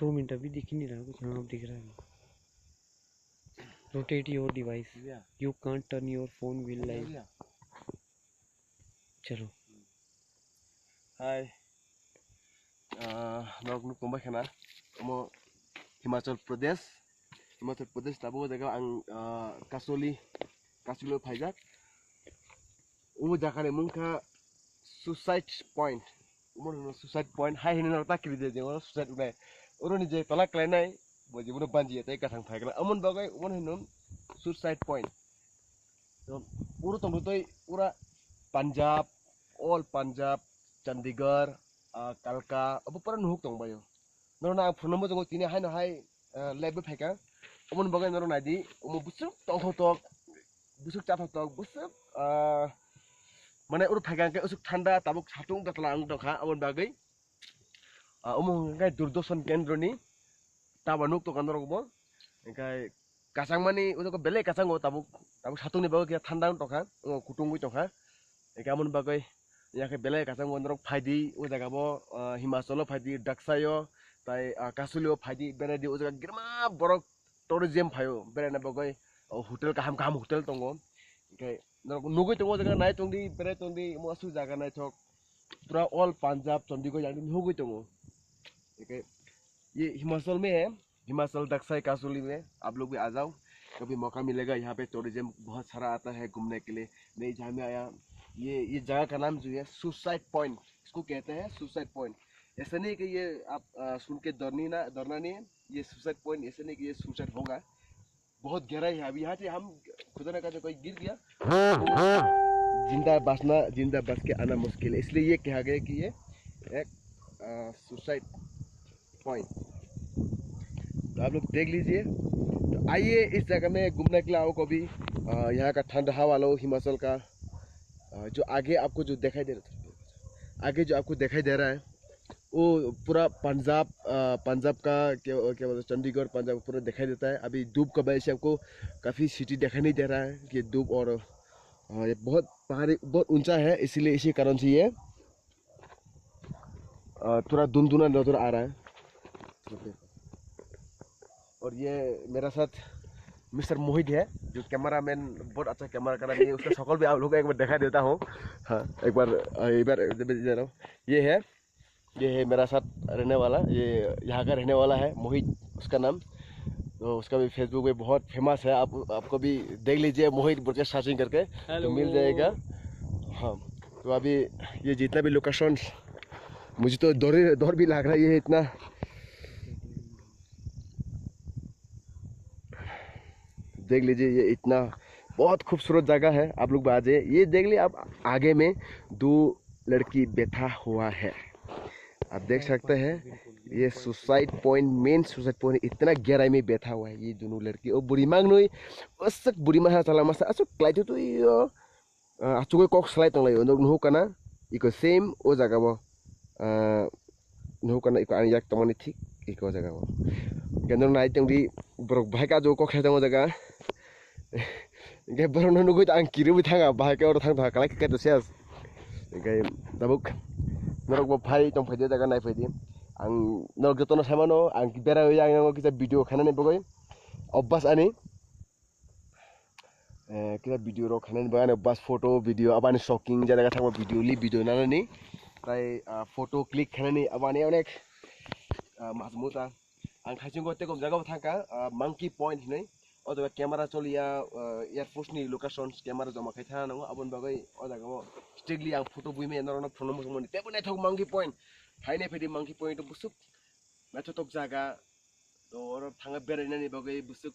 2 minute अभी दिख ही नहीं रहा कुछ। हाँ अब दिख रहा है। Rotate your device, you can't turn your phone wheel live. चलो। हाय नोक नुक पंबाय खाना ओमो हिमाचल प्रदेश ताबो जायगा आं Kasoli फाइजाक ओमो जाखाने मुंखा suicide point ओमो suicide point हाय हिने नरता किरि जे ओमो सुसाइड उनाय ओरोनि जे तला क्लाइनाय बजिबुनो बानजि तै गाथां फाइगला अमन बागै ओमन हिनो सुसाइड पॉइंट उरु तंगु तै उरा पंजाब ऑल पंजाब चंडीगढ़ कालका अब पर नुहुक तंबायो नरना फुनमो जंगो तिने हाय न हाय लेबे फाइका अमन बागै नरना दि ओमो बुसुक तंथो busuk chat hotok busuk उर फाइका के उसुक ठंडा ताबुक साथुं गतला आं दखा अमन बागै ओमो गाय दूरदर्शन केंद्रनि ताबानुक तो कान्दर गबो गाय कासांगमानि उजको बेले कासांगो ताबुक साथुंनि बागै ठंडा दखा कुटुंगुइ दखा एकामन बागै याके बेले कासांगो नरक फाइदि उ जागाबो हिमाचल फाइदि डाक्सायो ताइ कासुलियो फाइदि बेरेदि उ जागा गिरमा बरक टूरिज्म फायो बेरेना बागै होटल kaham kaham होटल तंगो ओमफ्राय नुगै तंगो जागा नाय तंदि बेराय तंदि मसु जागा नाय थक पूरा ऑल पंजाब चंडीगढ़ जानि नुगै तंगो ओमफ्राय ये हिमाचल में है हिमाचल दक्साई कासुली में आप लोग भी आ जाओ कभी मौका मिलेगा यहाँ पे टूरिज्म बहुत सारा आता है घूमने के लिए मैं जहाँ में आया ये जगह का नाम जो है सुसाइड पॉइंट इसको कहते हैं सुसाइड पॉइंट ऐसा नहीं कि ये आप सुन के डरना नहीं है ये सुसाइड पॉइंट ऐसा नहीं कि ये सुसाइड होगा बहुत गहराई है अभी यहाँ से हम खुदा ना कहते कोई गिर गया जिंदा बच के आना मुश्किल है इसलिए ये कहा गया कि ये एक सुसाइड पॉइंट तो आप लोग देख लीजिए तो आइए इस जगह में घूमने के लिए आओ कभी यहाँ का ठंडा हवा लो हिमाचल का जो आगे आपको जो दिखाई दे रहा है आगे जो आपको दिखाई दे रहा है वो पूरा पंजाब का क्या बोलते चंडीगढ़ पंजाब पूरा दिखाई देता है अभी धूप का वजह से आपको काफ़ी सिटी दिखाई नहीं दे रहा है कि धूप और ये बहुत पहाड़ी बहुत ऊंचा है इसीलिए इसी कारण से ये थोड़ा धुंधुना नजर आ रहा है और ये मेरा साथ मिस्टर मोहित है जो कैमरामैन बहुत अच्छा कैमरा करा है उसका शक्ल भी आप लोगों को एक बार दिखा देता हूँ हाँ एक बार दे रहा हूँ ये है मेरा साथ रहने वाला ये यहाँ का रहने वाला है मोहित उसका नाम तो उसका भी फेसबुक पे बहुत फेमस है आपको भी देख लीजिए मोहित बोल के सर्चिंग करके तो मिल जाएगा हाँ तो अभी ये जितना भी लोकेशन मुझे तो दौर भी लग रहा है ये इतना देख लीजिए ये इतना बहुत खूबसूरत जगह है आप लोग आ जाइए ये देख लीजिए आप आगे में दो लड़की बैठा हुआ है आप देख सकते हैं ये suicide point main suicide point इतना गहराई में बैठा हुआ है ये दोनों लड़की और बुढ़ी मांग नई असक बुढ़ी माह चला मसा असक क्लाइटो तो ये आचुगे कॉक स्लाइड तंग लायो नुह कना इको सेम ओ जगह वो नुह कना इको आं याक तमनि ठीक इको जगह वो केंद्र नाइ तंगदी ब्रक भाइका जो कॉक है तंग जगह के बरन नुगै आं किरु भी थांगा भाइका और थांग कलाय के तो सेस के दाबुक नरक बो भाई तंग फैदे जगह नाइ फैदे आं नरक जतन सामानो आं बेरा होय आं किसा वीडियो खानानै बगै अब्बास आनि किसा वीडियो रो खानानै बगै अब्बास फोटो वीडियो अबानि शॉकिंग जगह थांबा वीडियो नानानै ताइ फोटो क्लिक खानानै अबानि अनेक माजमुता आं खाइसिं गते गम जगह थांका मंकी पॉइंट नै ओ जगह कैमरा चलिया एयरफोर्स नि लोकेशन कैमरा जमा खाइथा नंगो अबन बगै ओ जगह स्ट्रिक्टली आं फोटो बुइमे नरन फोन मोन तेबो नै थक मंकी पॉइंट फाइने फेदि मंकी पॉइंट बुसुक नाथक जागा तो और थांगा बेरायनानै बगै बुसुक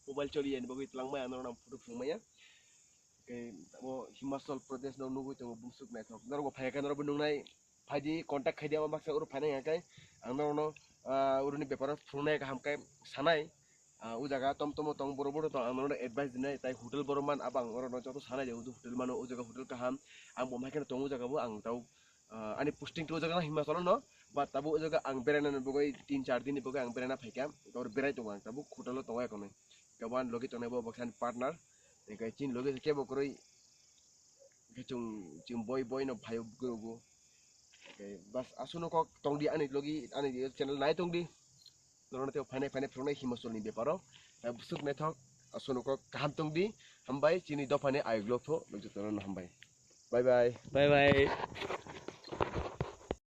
मोबाइल चलिया नि बगै तलांबाय नरन फोटो फुंमाया के वो हिमाचल प्रदेश न नुगै तो बुसुक नाथक नरगो फायका नरबो नुनाय फाइदि कांटेक्ट खाइदिया माखा उर फाइनाय हाकाय आं नरन उरनि बेपार फुंनाय गाहामकाय सानाय उ जगह तम तंग बरोबर तो आं एडवाइस दिनाय ताइ होटल बरमान आबां और जतो सानाय होटल मानो उ जगह होटल काहाम आं बमायके तंगु जगह आं दाउ आनि पोस्टिंग तो जगह हिमाचल न बा ताबो जगह आं बेरायनानै बगै 3-4 दिन बगै आं बेरायना फाइका और बेराय दं आं ताबो होटल तंगाय कोनै गबान लगे तंनाय बो बक्सान पार्टनर एकाय चिन लगे के बकरै के जों बय न भाइ गगो bas asuno kok tong di ani logi ani channel nai tong di norona teo fane frone himasol ni beparo busuk nethok asuno kok kaham tong di hambai chini do fane ai glok tho lojot norona hambai bye bye Bye bye.